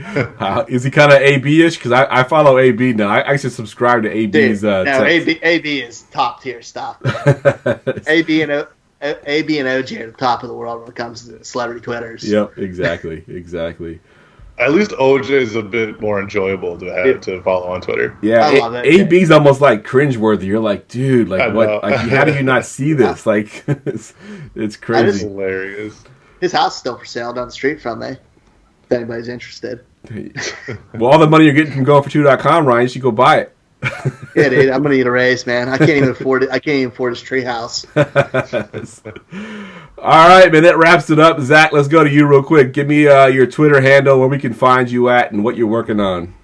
Is he kind of AB-ish? Because I follow AB now. I should subscribe to AB's. Dude, no, AB is top tier stuff. AB and OG are the top of the world when it comes to celebrity Twitters. Yep, exactly. At least OJ is a bit more enjoyable to have to follow on Twitter. Yeah, I love it. AB's almost like cringeworthy. You're like, dude, like what? Like, how do you not see this? Like, it's crazy. Hilarious. His house is still for sale down the street from me. If anybody's interested. Well, all the money you're getting from goingfor2.com, Ryan, you should go buy it. Yeah, dude, I'm gonna need a raise, man. I can't even afford it. I can't even afford his tree house. All right, man, that wraps it up. Zach, let's go to you real quick. Give me your Twitter handle, where we can find you at, and what you're working on.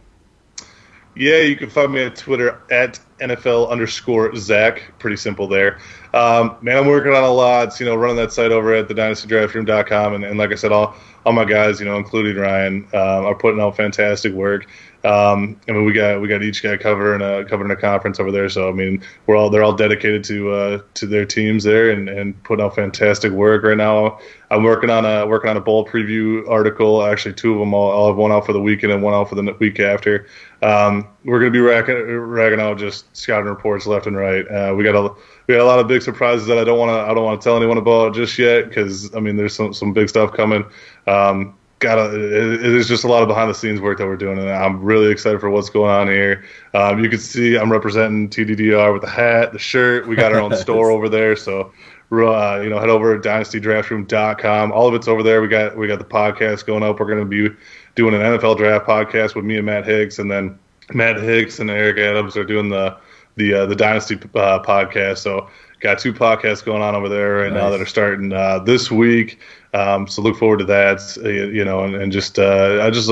Yeah, you can find me at Twitter at NFL_Zach. Pretty simple there. Man, I'm working on a lot. Running that site over at thedynastydraftroom.com, and like I said, all my guys, including Ryan, are putting out fantastic work. We got each guy covering a conference over there. So I mean, they're all dedicated to their teams there and putting out fantastic work right now. I'm working on a bowl preview article. Actually, 2 of them. I'll have one out for the weekend and one out for the week after. We're going to be racking out just scouting reports left and right. We got a lot of big surprises that I don't want to tell anyone about just yet, because I mean, there's some big stuff coming. It is just a lot of behind the scenes work that we're doing, and I'm really excited for what's going on here. You can see I'm representing TDDR with the hat, the shirt. We got our own store over there, so head over to dynastydraftroom.com. All of it's over there. We got the podcast going up. We're going to be doing an NFL draft podcast with me and Matt Hicks, and then Matt Hicks and Eric Adams are doing the Dynasty podcast. So got 2 podcasts going on over there right now that are starting this week. So look forward to that,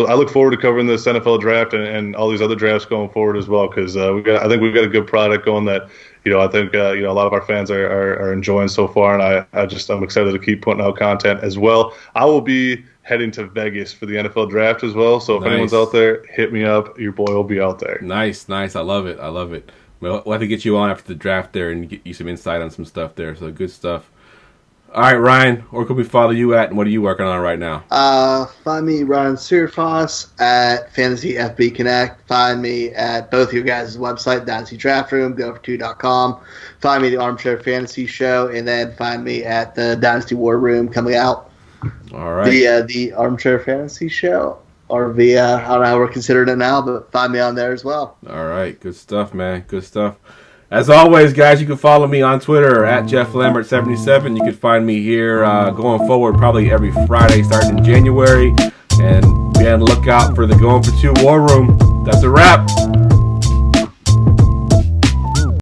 I look forward to covering this NFL draft and all these other drafts going forward as well, because I think we've got a good product going that I think a lot of our fans are enjoying so far, and I'm excited to keep putting out content as well. I will be heading to Vegas for the NFL draft as well, so if anyone's out there, hit me up. Your boy will be out there. Nice. I love it. We'll have to get you on after the draft there and get you some insight on some stuff there. So good stuff. All right, Ryan, where can we follow you at, and what are you working on right now? Find me, Ryan Searfoss, at Fantasy FB Connect. Find me at both your guys' website, Dynasty Draft Room, gofor2.com. Find me the Armchair Fantasy Show, and then find me at the Dynasty War Room coming out. All right. The Armchair Fantasy Show, or via, I don't know how we're considering it now, but find me on there as well. All right, good stuff, man. Good stuff. As always, guys, you can follow me on Twitter at JeffLambert77. You can find me here going forward probably every Friday starting in January. And be on the lookout for the Going for 2 War Room. That's a wrap.